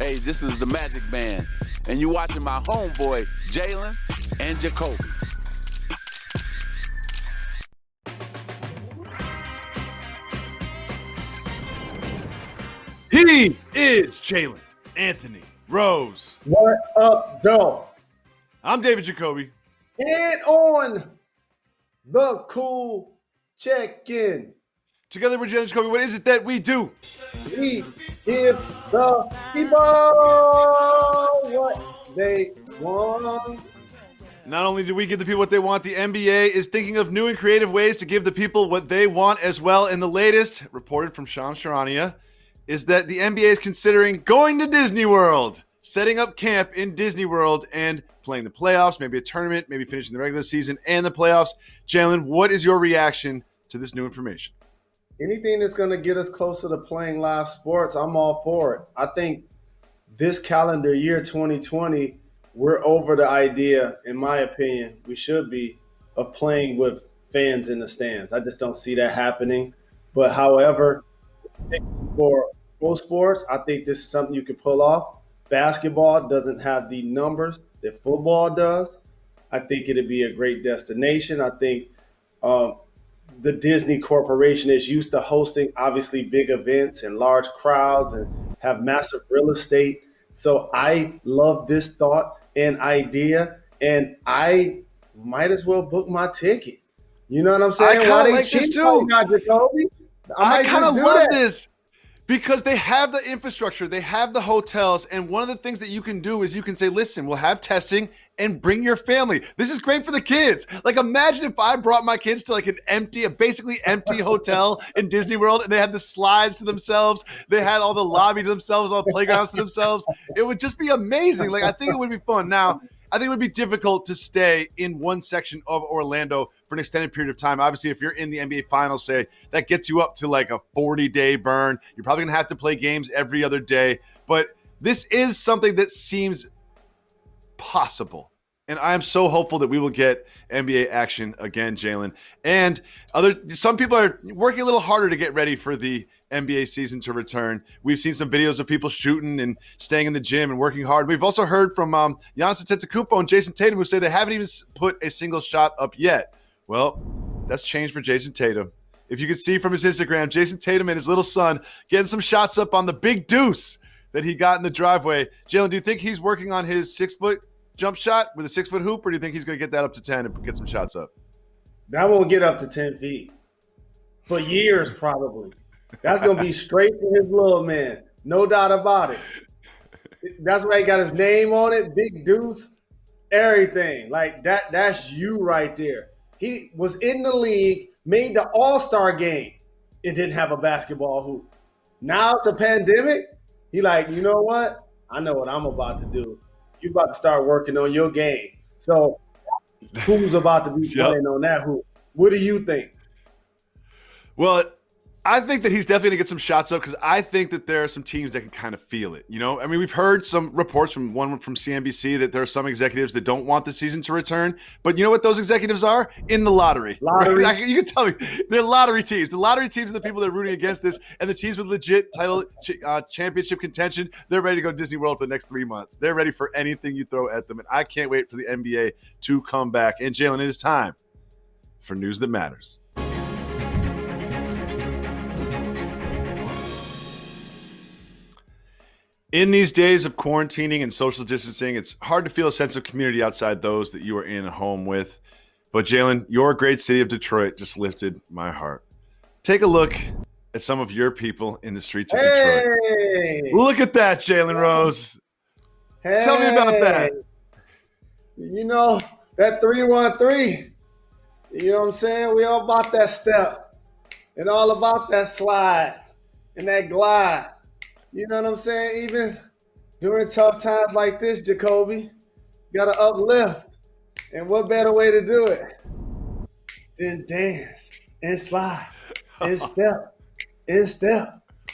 Hey, this is the Magic Man, and you're watching my homeboy, Jalen and Jacoby. He is Jalen Anthony Rose. What up, though? I'm David Jacoby. And on the cool check-in, Together with Jalen Jacoby, what is it that we do? we give the people what they want. Not only do we give the people what they want, the NBA is thinking of new and creative ways to give the people what they want as well. And the latest, reported from Shams Charania, is that the NBA is considering going to Disney World, setting up camp in Disney World and playing the playoffs, maybe a tournament, maybe finishing the regular season and the playoffs. Jalen, what is your reaction to this new information? Anything that's going to get us closer to playing live sports, I'm all for it. I think this calendar year, 2020, we're over the idea, in my opinion, we should be, of playing with fans in the stands. I just don't see that happening. But however, for pro sports, I think this is something you can pull off. Basketball doesn't have the numbers that football does. I think it'd be a great destination. I think the Disney Corporation is used to hosting, obviously, big events and large crowds and have massive real estate. So I love this thought and idea, and I might as well book my ticket. You know what I'm saying? I kinda Why they like this cheat too. right now, Jacoby? I might kind of just do love that. this because they have the infrastructure, they have the hotels, and one of the things that you can do is you can say, listen, we'll have testing and bring your family. This is great for the kids. Like, imagine if I brought my kids to like a basically empty hotel in Disney World, and they had the slides to themselves, they had all the lobby to themselves, all the playgrounds to themselves. It would just be amazing. Like, I think it would be fun. Now, I think it would be difficult to stay in one section of Orlando for an extended period of time. Obviously, if you're in the NBA Finals, say, that gets you up to like a 40-day burn. You're probably going to have to play games every other day. But this is something that seems possible. And I am so hopeful that we will get NBA action again, Jalen. And some people are working a little harder to get ready for the NBA season to return. We've seen some videos of people shooting and staying in the gym and working hard. We've also heard from Giannis Antetokounmpo and Jayson Tatum, who say they haven't even put a single shot up yet. Well, that's changed for Jayson Tatum. If you could see from his Instagram, Jayson Tatum and his little son getting some shots up on the big deuce that he got in the driveway. Jalen, do you think he's working on his 6-foot jump shot with a 6-foot hoop, or do you think he's going to get that up to 10 and get some shots up? That won't get up to 10 feet. For years, probably. That's going to be straight to his little man. No doubt about it. That's why he got his name on it, Big Deuce, everything. Like, that's you right there. He was in the league, made the All-Star game. It didn't have a basketball hoop. Now it's a pandemic. He like, you know what? I know what I'm about to do. You about to start working on your game. So who's about to be playing on that hoop? What do you think? Well, I think that he's definitely going to get some shots up because I think that there are some teams that can kind of feel it. You know, I mean, we've heard some reports from CNBC that there are some executives that don't want the season to return. But you know what those executives are? In the lottery. Right? You can tell me. They're lottery teams. The lottery teams are the people that are rooting against this. And the teams with legit title championship contention, they're ready to go to Disney World for the next 3 months. They're ready for anything you throw at them. And I can't wait for the NBA to come back. And Jalen, it is time for News That Matters. In these days of quarantining and social distancing, it's hard to feel a sense of community outside those that you are in a home with. But Jalen, your great city of Detroit just lifted my heart. Take a look at some of your people in the streets of Detroit. Look at that, Jalen Rose. Tell me about that. You know, that 3-1-3. You know what I'm saying? We all about that step and all about that slide and that glide. You know what I'm saying? Even during tough times like this, Jacoby, you got to uplift. And what better way to do it than dance and slide and step.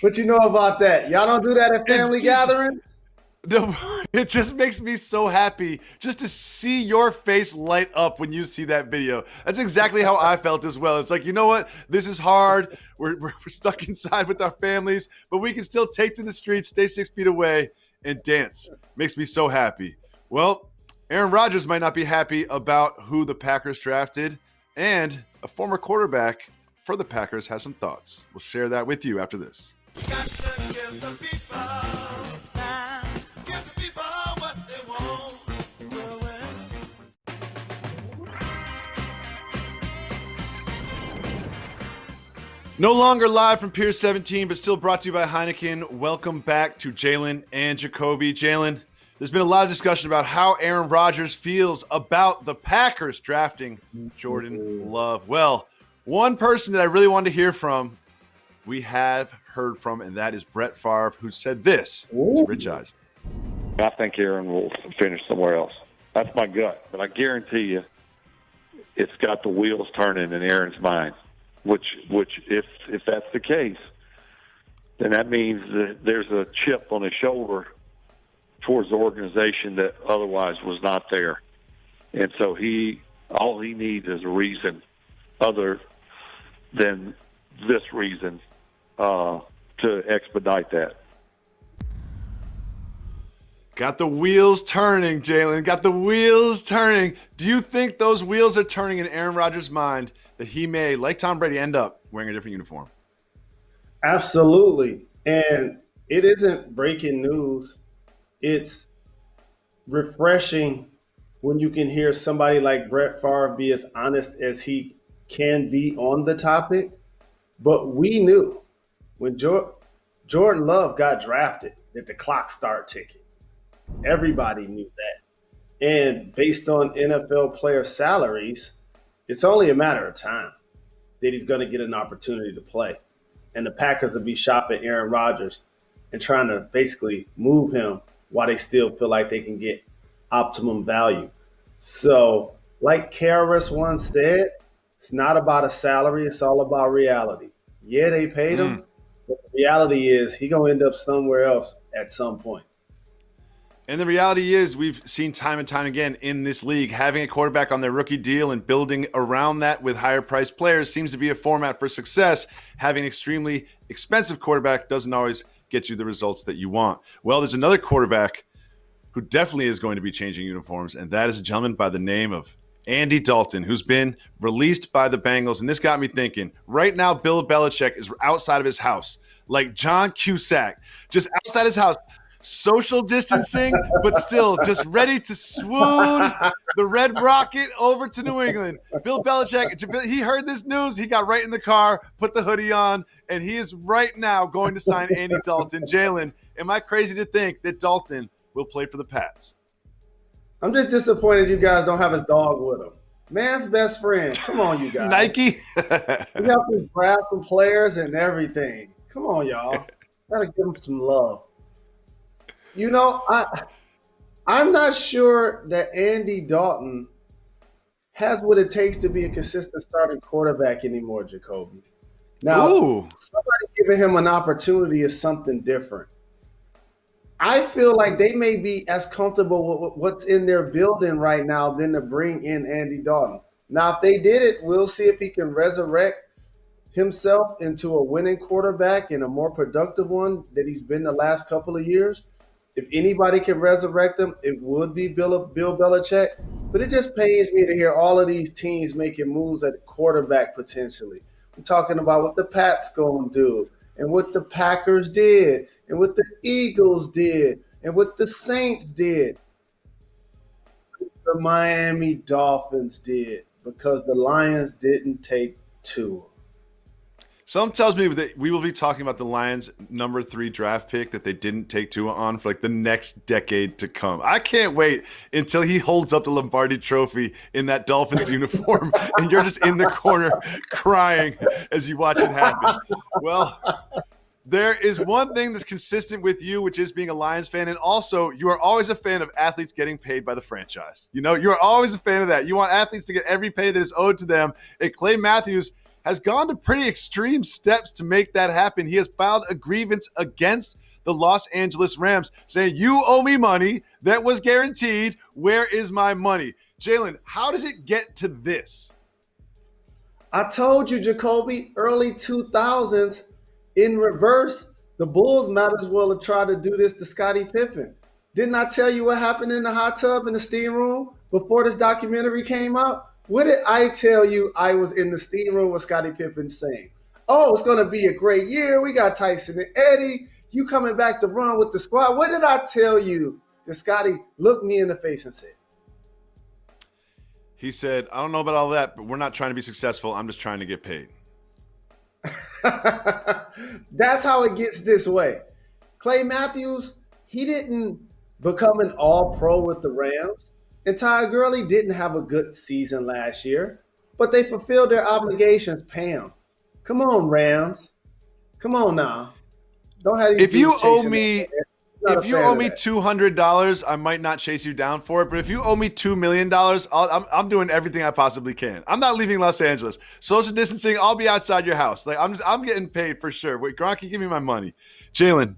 What you know about that? Y'all don't do that at family gatherings? It just makes me so happy just to see your face light up when you see that video. That's exactly how I felt as well. It's like, you know what? This is hard. We're stuck inside with our families, but we can still take to the streets, stay 6 feet away, and dance. Makes me so happy. Well, Aaron Rodgers might not be happy about who the Packers drafted, and a former quarterback for the Packers has some thoughts. We'll share that with you after this. No longer live from Pier 17, but still brought to you by Heineken. Welcome back to Jalen and Jacoby. Jalen, there's been a lot of discussion about how Aaron Rodgers feels about the Packers drafting Jordan Love. Well, one person that I really wanted to hear from, we have heard from, and that is Brett Favre, who said this to Rich Eisen. I think Aaron will finish somewhere else. That's my gut, but I guarantee you it's got the wheels turning in Aaron's mind. Which, if that's the case, then that means that there's a chip on his shoulder towards the organization that otherwise was not there, and so all he needs is a reason other than this reason to expedite that. Got the wheels turning, Jalen. Got the wheels turning. Do you think those wheels are turning in Aaron Rodgers' mind that he may, like Tom Brady, end up wearing a different uniform? Absolutely. And it isn't breaking news. It's refreshing when you can hear somebody like Brett Favre be as honest as he can be on the topic. But we knew when Jordan Love got drafted that the clock started ticking. Everybody knew that. And based on NFL player salaries, it's only a matter of time that he's going to get an opportunity to play. And the Packers will be shopping Aaron Rodgers and trying to basically move him while they still feel like they can get optimum value. So, like Karras once said, it's not about a salary, it's all about reality. Yeah, they paid him, but the reality is he's going to end up somewhere else at some point. And the reality is we've seen time and time again in this league, having a quarterback on their rookie deal and building around that with higher priced players seems to be a format for success. Having an extremely expensive quarterback doesn't always get you the results that you want. Well, there's another quarterback who definitely is going to be changing uniforms, and that is a gentleman by the name of Andy Dalton, who's been released by the Bengals. And this got me thinking, right now Bill Belichick is outside of his house, like John Cusack, just outside his house. Social distancing, but still just ready to swoon the Red Rocket over to New England. Bill Belichick, he heard this news. He got right in the car, put the hoodie on, and he is right now going to sign Andy Dalton. Jalen, am I crazy to think that Dalton will play for the Pats? I'm just disappointed you guys don't have his dog with him. Man's best friend. Come on, you guys. Nike? We got to grab some players and everything. Come on, y'all. Got to give him some love. You know, I'm not sure that Andy Dalton has what it takes to be a consistent starting quarterback anymore, Jacoby. Now, somebody giving him an opportunity is something different. I feel like they may be as comfortable with what's in their building right now than to bring in Andy Dalton. Now, if they did it, we'll see if he can resurrect himself into a winning quarterback and a more productive one that he's been the last couple of years. If anybody can resurrect him, it would be Bill Belichick. But it just pains me to hear all of these teams making moves at quarterback potentially. We're talking about what the Pats going to do and what the Packers did and what the Eagles did and what the Saints did. The Miami Dolphins did because the Lions didn't take Tua. Something tells me that we will be talking about the Lions' number 3 draft pick that they didn't take Tua on for like the next decade to come. I can't wait until he holds up the Lombardi Trophy in that Dolphins uniform and you're just in the corner crying as you watch it happen. Well, there is one thing that's consistent with you, which is being a Lions fan, and also you are always a fan of athletes getting paid by the franchise. You know, you're always a fan of that. You want athletes to get every pay that is owed to them. And Clay Matthews has gone to pretty extreme steps to make that happen. He has filed a grievance against the Los Angeles Rams saying, you owe me money that was guaranteed. Where is my money? Jalen, how does it get to this? I told you, Jacoby, early 2000s in reverse, The Bulls might as well have tried to do this to Scottie Pippen. Didn't I tell you what happened in the hot tub in the steam room before this documentary came out? What did I tell you I was in the steam room with Scottie Pippen saying? Oh, it's going to be a great year. We got Tyson and Eddie. You coming back to run with the squad. What did I tell you that Scottie looked me in the face and said? He said, I don't know about all that, but we're not trying to be successful. I'm just trying to get paid. That's how it gets this way. Clay Matthews, he didn't become an all-pro with the Rams. And Ty Gurley didn't have a good season last year, but they fulfilled their obligations, Pam. Come on, Rams. Come on now. Don't have these If you dudes owe chasing me that. Not if a you fan owe of me that. $200, I might not chase you down for it. But if you owe me $2 million, I'm doing everything I possibly can. I'm not leaving Los Angeles. Social distancing, I'll be outside your house. Like I'm getting paid for sure. Wait, Gronky, give me my money. Jalen,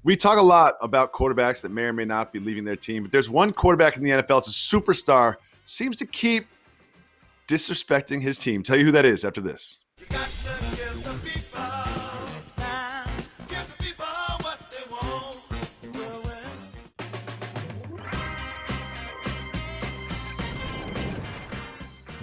we talk a lot about quarterbacks that may or may not be leaving their team, but there's one quarterback in the NFL, it's a superstar, seems to keep disrespecting his team. Tell you who that is after this.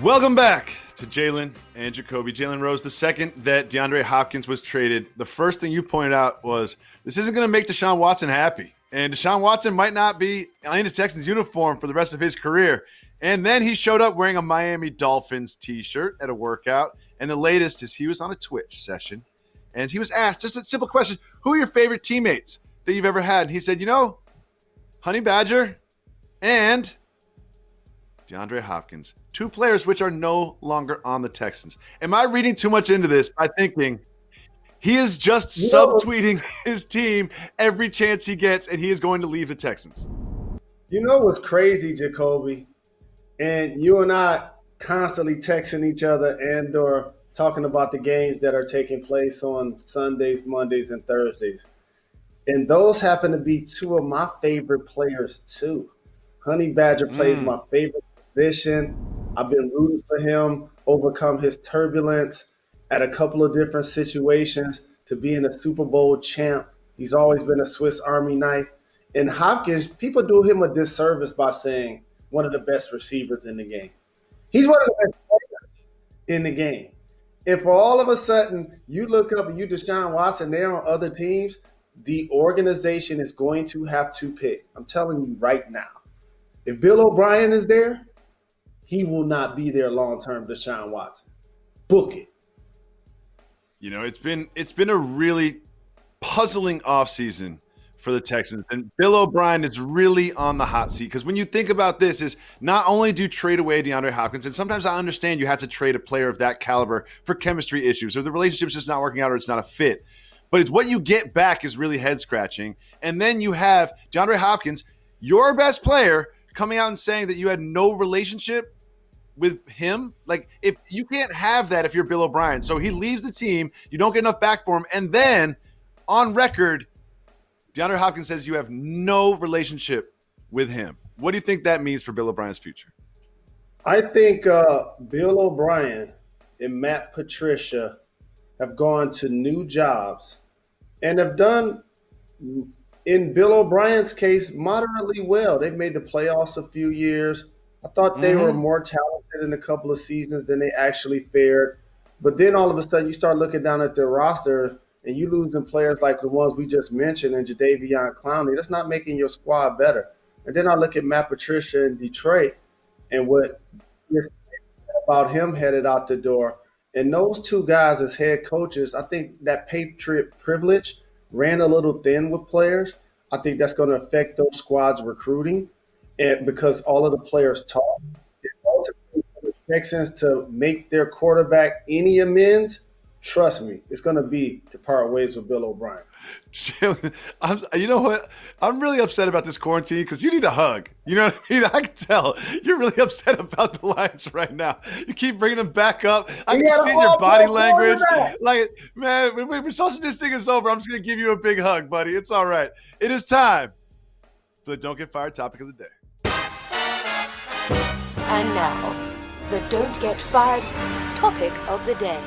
Welcome back to Jalen and Jacoby. Jalen Rose, the second that DeAndre Hopkins was traded, the first thing you pointed out was this isn't going to make Deshaun Watson happy. And Deshaun Watson might not be in a Texans uniform for the rest of his career. And then he showed up wearing a Miami Dolphins t-shirt at a workout. And the latest is he was on a Twitch session. And he was asked just a simple question, who are your favorite teammates that you've ever had? And he said, Honey Badger and DeAndre Hopkins, two players which are no longer on the Texans. Am I reading too much into this by thinking he is just subtweeting his team every chance he gets and he is going to leave the Texans? You know what's crazy, Jacoby? And you and I constantly texting each other and or talking about the games that are taking place on Sundays, Mondays, and Thursdays. And those happen to be two of my favorite players too. Honey Badger plays my favorite position. I've been rooting for him, overcome his turbulence at a couple of different situations to being a Super Bowl champ. He's always been a Swiss Army knife. And Hopkins, people do him a disservice by saying one of the best receivers in the game. He's one of the best players in the game. And for all of a sudden, you look up and you Deshaun Watson, they're on other teams, the organization is going to have to pick. I'm telling you right now. If Bill O'Brien is there, he will not be there long-term, Deshaun Watson. Book it. It's been a really puzzling offseason for the Texans. And Bill O'Brien is really on the hot seat because when you think about this is not only do you trade away DeAndre Hopkins, and sometimes I understand you have to trade a player of that caliber for chemistry issues or the relationship's just not working out or it's not a fit. But it's what you get back is really head-scratching. And then you have DeAndre Hopkins, your best player, coming out and saying that you had no relationship with him. Like, if you can't have that if you're Bill O'Brien. So he leaves the team, you don't get enough back for him, and then on record, DeAndre Hopkins says you have no relationship with him. What do you think that means for Bill O'Brien's future? I think Bill O'Brien and Matt Patricia have gone to new jobs and have done, in Bill O'Brien's case, moderately well. They've made the playoffs a few years. I thought they were more talented in a couple of seasons than they actually fared. But then all of a sudden you start looking down at their roster and you losing players like the ones we just mentioned and Jadeveon Clowney. That's not making your squad better. And then I look at Matt Patricia in Detroit and what about him headed out the door. And those two guys as head coaches, I think that Patriot privilege ran a little thin with players. I think that's going to affect those squads' recruiting. And because all of the players talk, and ultimately for the Texans to make their quarterback any amends, trust me, it's going to be to part ways with Bill O'Brien. You know what? I'm really upset about this quarantine because you need a hug. You know what I mean? I can tell you're really upset about the Lions right now. You keep bringing them back up. I can see in your body language. Like, man, when social distancing is over, I'm just going to give you a big hug, buddy. It's all right. It is time for the Don't Get Fired topic of the day. And now, the Don't Get Fired topic of the day.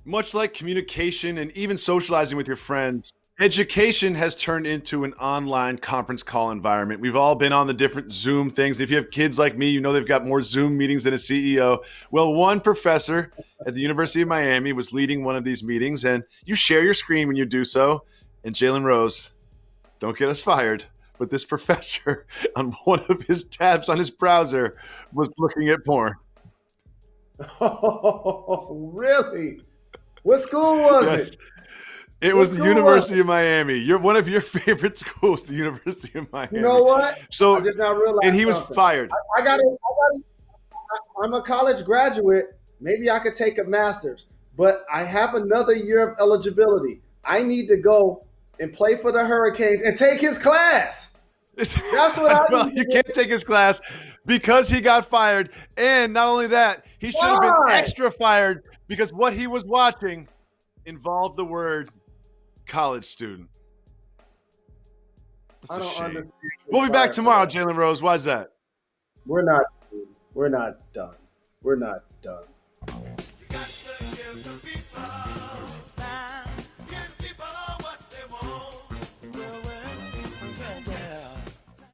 Much like communication and even socializing with your friends, education has turned into an online conference call environment. We've all been on the different Zoom things. If you have kids like me, you know they've got more Zoom meetings than a CEO. Well, one professor at the University of Miami was leading one of these meetings, and you share your screen when you do so. And Jalen Rose, don't get us fired, but this professor on one of his tabs on his browser was looking at porn. Oh, really? What school was it? It was the University of Miami. One of your favorite schools, the University of Miami. You know what? So, I just now realized and he was something. fired. I'm a college graduate. Maybe I could take a master's, but I have another year of eligibility. I need to go and play for the Hurricanes and take his class. That's what I well, need you to do. can't take his class because he got fired. And not only that, he should have been Why? extra fired because what he was watching involved the word college student. That's I a don't shame. understand. We'll be back tomorrow, Jalen Rose. Why is that? We're not done. We're not done.